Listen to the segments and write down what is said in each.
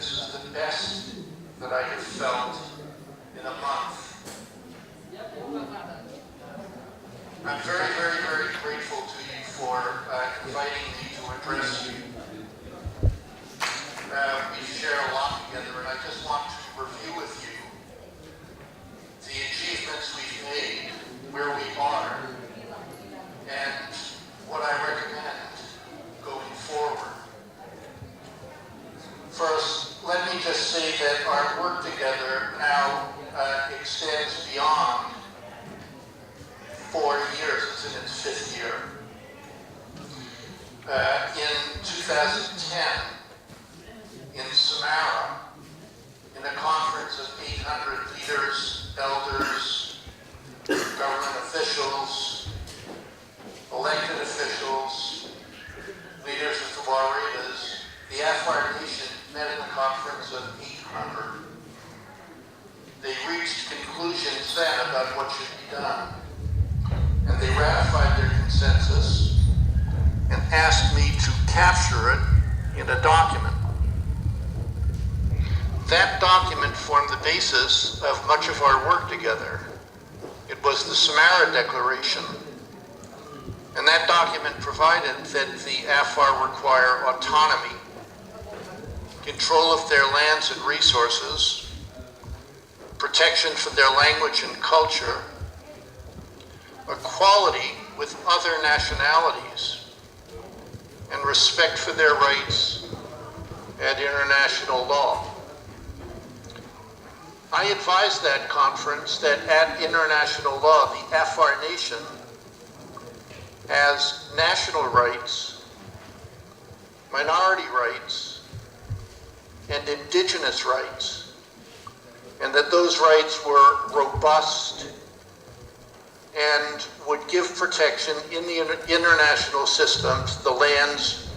this is the best that I have felt in a month. I'm very, very, very grateful to you for inviting me to address you. We share a lot together, and I just want to review with you the achievements we've made, where we are, and what I recommend going forward. First, let me just say that our work together now extends beyond 4 years. It's in its 5th year. In 2010, in Samara, in a conference of 800 leaders, elders, government officials, elected officials, leaders of the Waredas, the Afar Nation met in a conference of 800. They reached conclusions then about what should be done. And they ratified their consensus and asked me to capture it in a document. That document formed the basis of much of our work together. It was the Samara Declaration. And that document provided that the Afar require autonomy, control of their lands and resources, protection for their language and culture, equality with other nationalities, and respect for their rights and international law. I advised that conference that at international law, the Afar Nation has national rights, minority rights, and indigenous rights, and that those rights were robust and would give protection in the international systems, the lands,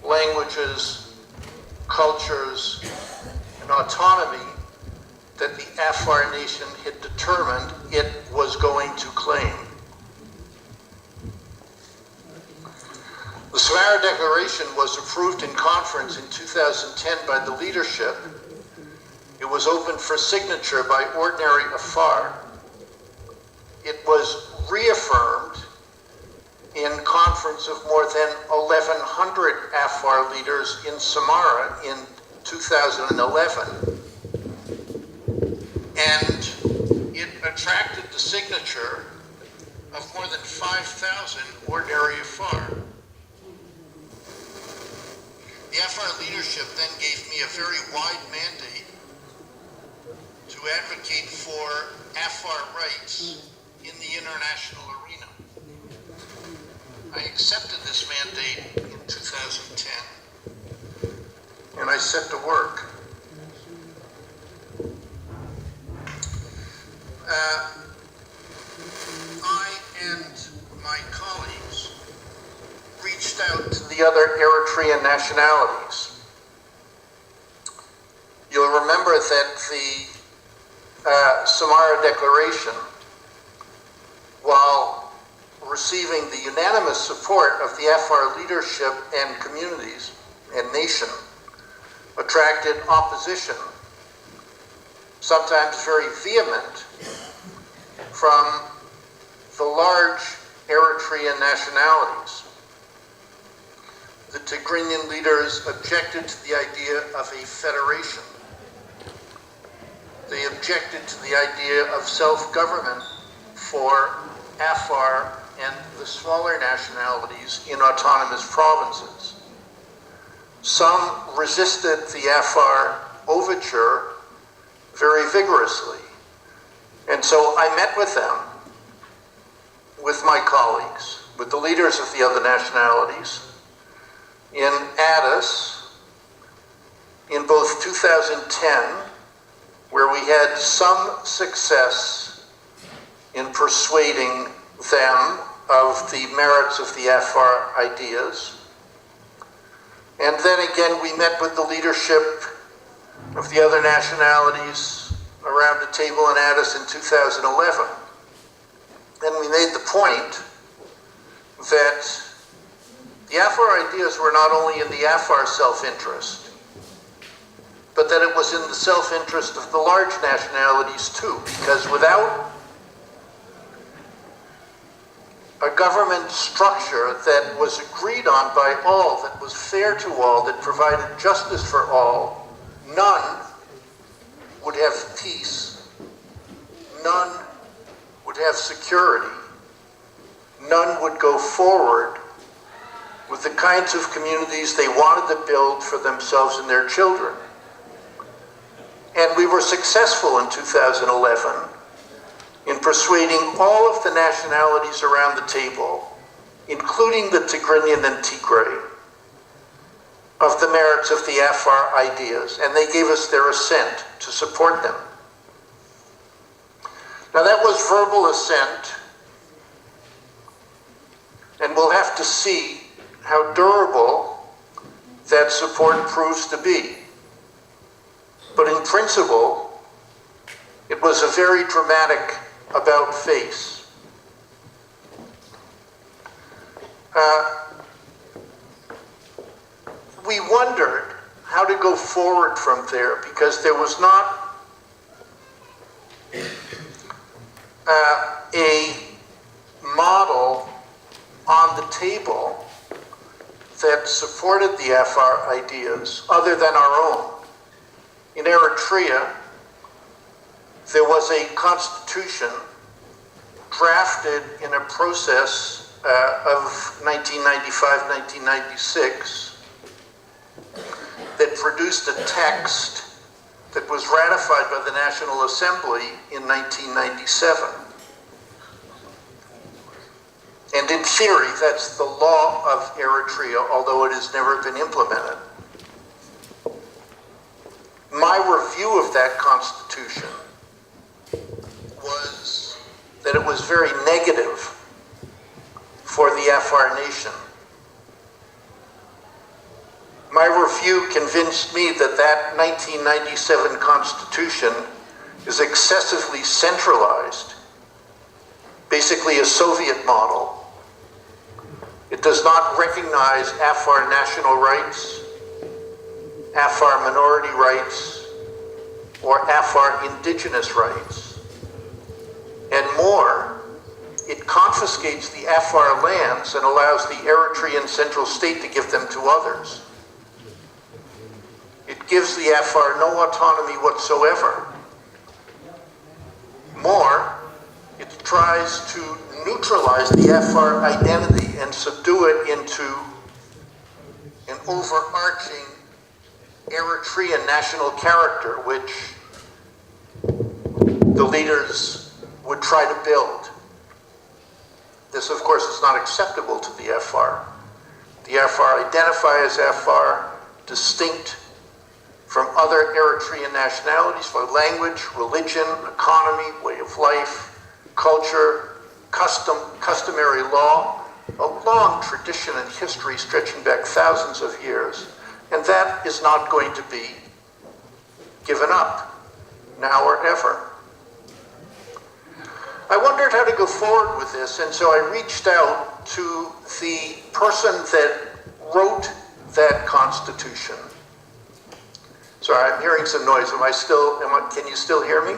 languages, cultures, and autonomy that the Afar Nation had determined it was going to claim. The Samara Declaration was approved in conference in 2010 by the leadership. It was opened for signature by ordinary Afar. It was reaffirmed in conference of more than 1,100 Afar leaders in Samara in 2011. And it attracted the signature of more than 5,000 ordinary Afar. The Afar leadership then gave me a very wide mandate to advocate for Afar rights in the international arena. I accepted this mandate in 2010, and I set to work. I and my colleagues reached out to the other Eritrean nationalities. You'll remember that the Samara Declaration, while receiving the unanimous support of the Afar leadership and communities and nation, attracted opposition, sometimes very vehement, from the large Eritrean nationalities. The Tigrinian leaders objected to the idea of a federation. They objected to the idea of self-government for Afar and the smaller nationalities in autonomous provinces. Some resisted the Afar overture very vigorously. And so I met with them, with my colleagues, with the leaders of the other nationalities, in Addis, in both 2010, where we had some success in persuading them of the merits of the Afar ideas. And then again, we met with the leadership of the other nationalities around the table in Addis in 2011. And we made the point that the Afar ideas were not only in the Afar self-interest, but that it was in the self-interest of the large nationalities too, because without a government structure that was agreed on by all, that was fair to all, that provided justice for all, none would have peace, none would have security, none would go forward with the kinds of communities they wanted to build for themselves and their children. And we were successful in 2011 in persuading all of the nationalities around the table, including the Tigrinian and Tigray, of the merits of the Afar ideas, and they gave us their assent to support them. Now that was verbal assent, and we'll have to see how durable that support proves to be. But in principle, it was a very dramatic about-face. We wondered how to go forward from there, because there was not a model on the table that supported the Afar ideas other than our own. In Eritrea, there was a constitution drafted in a process of 1995-1996 that produced a text that was ratified by the National Assembly in 1997. And in theory, that's the law of Eritrea, although it has never been implemented. My review of that constitution was that it was very negative for the Afar nation. My review convinced me that that 1997 constitution is excessively centralized, basically a Soviet model. It does not recognize Afar national rights, Afar minority rights, or Afar indigenous rights. And more, it confiscates the Afar lands and allows the Eritrean central state to give them to others. It gives the Afar no autonomy whatsoever. More, it tries to neutralize the Afar identity and subdue it into an overarching Eritrean national character, which the leaders would try to build. This, of course, is not acceptable to the Afar. The Afar identify as Afar, distinct from other Eritrean nationalities for language, religion, economy, way of life, culture, customary law, a long tradition and history stretching back thousands of years. And that is not going to be given up, now or ever. I wondered how to go forward with this, and so I reached out to the person that wrote that constitution. Sorry, I'm hearing some noise. Can you still hear me?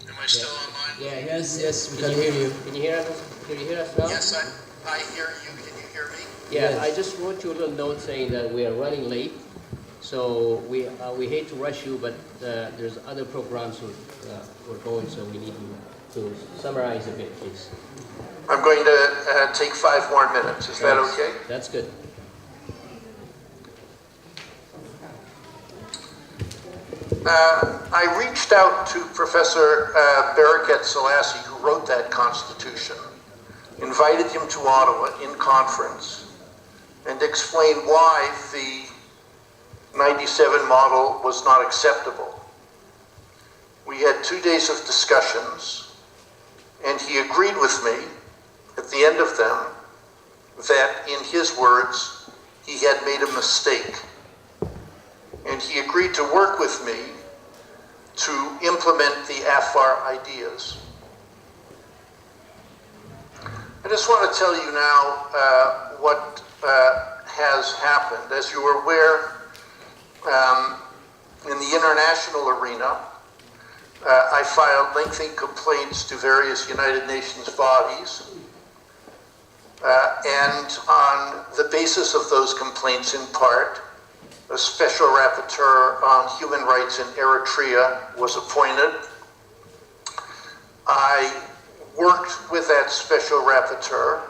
Am I still online? Yeah, yes, we can hear you. Can you hear us? Can you hear us now? Yes, I hear you. Can you hear me? Yeah, yes. I just wrote you a little note saying that we are running late, so we hate to rush you, but there's other programs we're going, so we need to summarize a bit, please. I'm going to take 5 more minutes. Is that okay? That's good. I reached out to Professor Barakat Selassie, who wrote that constitution, invited him to Ottawa in conference, and explained why the 97 model was not acceptable. We had 2 days of discussions, and he agreed with me at the end of them that, in his words, he had made a mistake. And he agreed to work with me to implement the Afar ideas. I just want to tell you now what has has happened. As you are aware, in the international arena, I filed lengthy complaints to various United Nations bodies, and on the basis of those complaints, in part, a special rapporteur on human rights in Eritrea was appointed. I worked with that special rapporteur,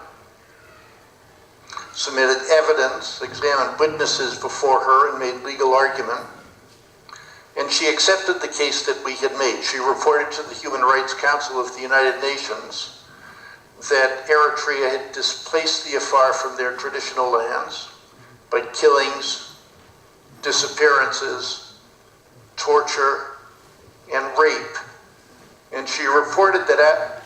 submitted evidence, examined witnesses before her, and made legal argument. And she accepted the case that we had made. She reported to the Human Rights Council of the United Nations that Eritrea had displaced the Afar from their traditional lands by killings, disappearances, torture, and rape. And she reported that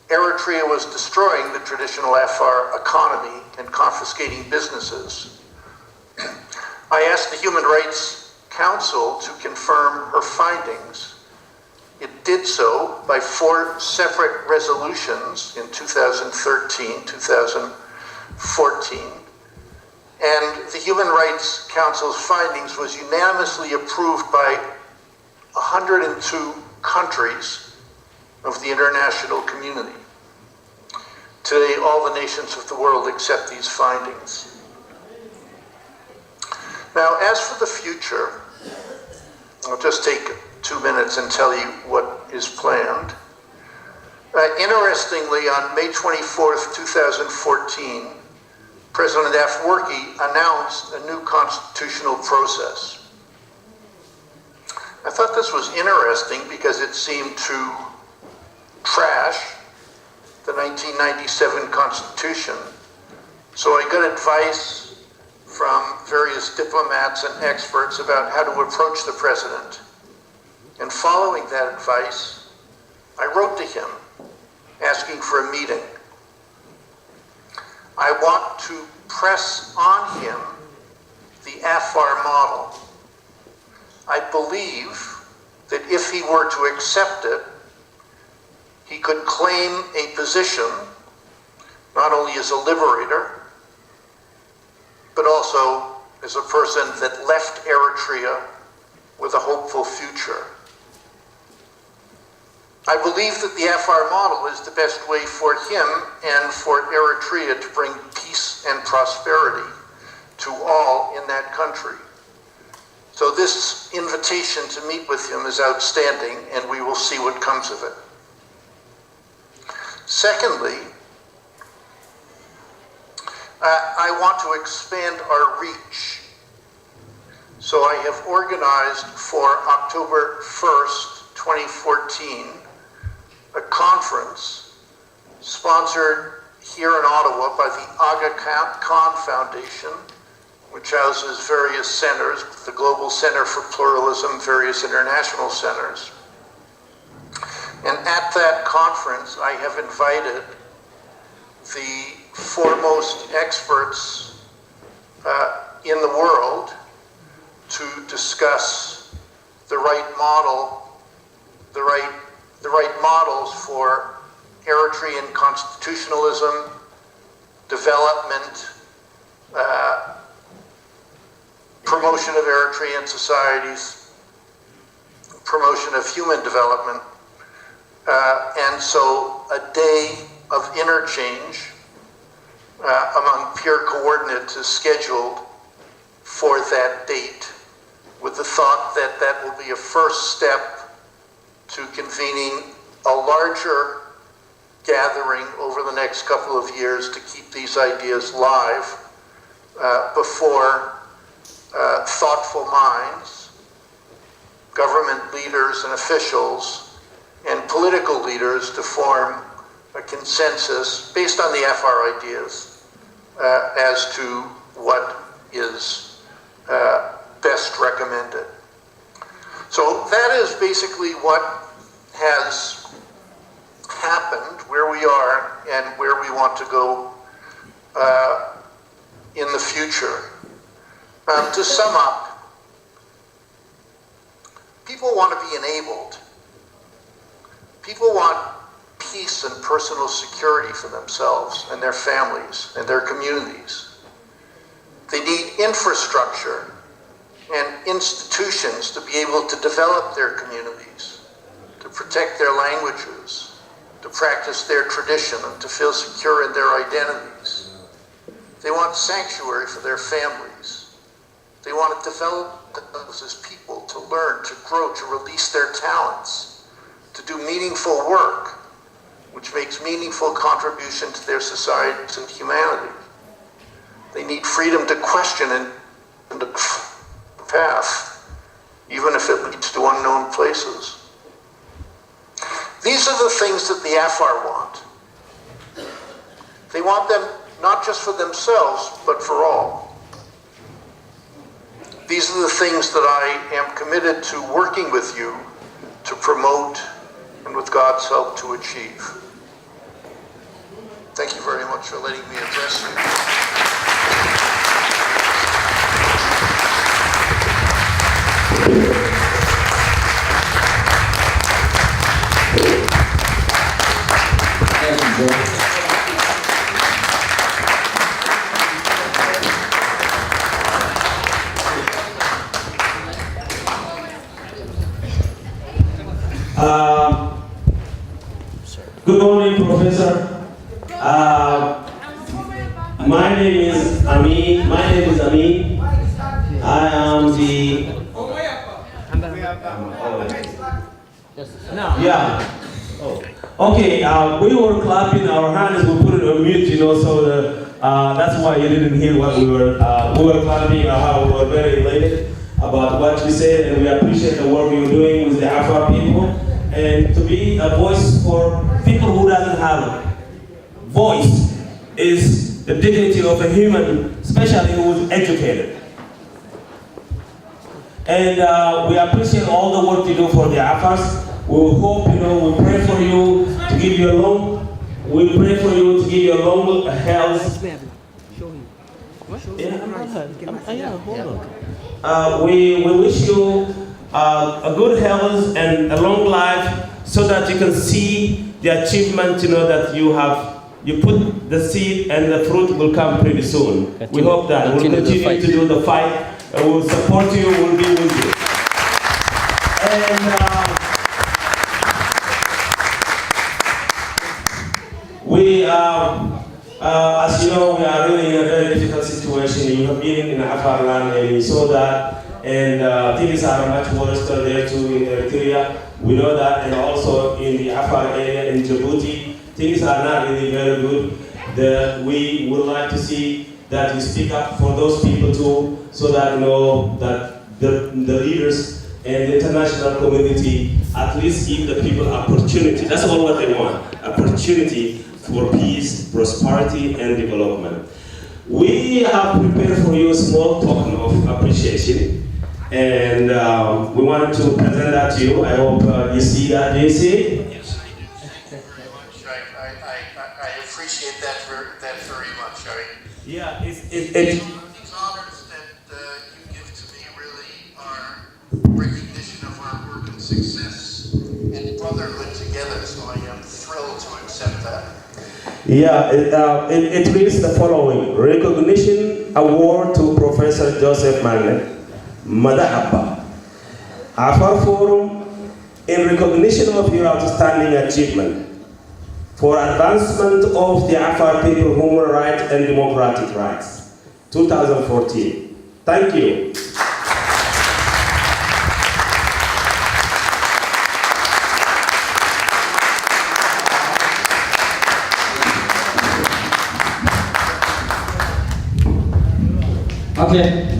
Eritrea was destroying the traditional Afar economy and confiscating businesses. I asked the Human Rights Council to confirm her findings. It did so by 4 separate resolutions in 2013, 2014, and the Human Rights Council's findings was unanimously approved by 102 countries of the international community. Today, all the nations of the world accept these findings. Now, as for the future, I'll just take 2 minutes and tell you what is planned. Interestingly, on May 24th, 2014, President Afwerki announced a new constitutional process. I thought this was interesting because it seemed to trash the 1997 Constitution. So I got advice from various diplomats and experts about how to approach the president. And following that advice, I wrote to him asking for a meeting. I want to press on him the Afar model. I believe that if he were to accept it, he could claim a position not only as a liberator, but also as a person that left Eritrea with a hopeful future. I believe that the Afar model is the best way for him and for Eritrea to bring peace and prosperity to all in that country. So this invitation to meet with him is outstanding, and we will see what comes of it. Secondly, I want to expand our reach. So I have organized for October 1st, 2014, a conference sponsored here in Ottawa by the Aga Khan Foundation, which houses various centers, the Global Center for Pluralism, various international centers. And at that conference, I have invited the foremost experts in the world to discuss the right model, the right models for Eritrean constitutionalism, development, promotion of Eritrean societies, promotion of human development, and so a day of interchange among peer coordinates is scheduled for that date, with the thought that that will be a first step to convening a larger gathering over the next couple of years to keep these ideas live before thoughtful minds, government leaders and officials, and political leaders to form a consensus based on the Afar ideas as to what is best recommended. So that is basically what has happened, where we are, and where we want to go in the future. To sum up, people want to be enabled. People want peace and personal security for themselves and their families and their communities. They need infrastructure and institutions to be able to develop their communities, to protect their languages, to practice their tradition, and to feel secure in their identities. They want sanctuary for their families. They want to develop themselves as people, to learn, to grow, to release their talents, to do meaningful work, which makes meaningful contribution to their society and humanity. They need freedom to question and to path, even if it leads to unknown places. These are the things that the Afar want. They want them not just for themselves, but for all. These are the things that I am committed to working with you to promote and with God's help to achieve. Thank you very much for letting me address you. Good morning, Professor. My name is Amin. I am the. Yeah. Oh. Okay. We were clapping our hands. We put it on mute, so that's why you didn't hear what we were. We were clapping. We were very elated about what you said, and we appreciate the work you're doing with the Afar people, and to be a voice for people who doesn't have voice is the dignity of a human, especially who is educated. And we appreciate all the work you do for the Afars. We hope, we pray for you to give you a long, health. We wish you a good health and a long life, so that you can see the achievement, that you put the seed and the fruit will come pretty soon. We hope that we'll continue to do the fight, and we'll support you, we'll be with you. And as you know, we are really in a very difficult situation. You have been in Afar land and you saw that, and things are much worse there too in Eritrea. We know that, and also in the Afar area in Djibouti, things are not really very good. We would like to see that you speak up for those people too, so that that the leaders and the international community at least give the people opportunity. That's all what they want, opportunity for peace, prosperity, and development. We have prepared for you a small token of appreciation, and we wanted to present that to you. I hope you see that. Do you see it? Yes, I do. Thank you very much. I appreciate that very much. Yeah, these honors that you give to me really are recognition of our work and success and brotherhood together, so I am thrilled to accept that. Yeah, it reads the following: Recognition Award to Professor Joseph Magnet, Madahaba. AFARFORUM, in recognition of your outstanding achievement for advancement of the Afar people human rights and democratic rights, 2014. Thank you. Okay.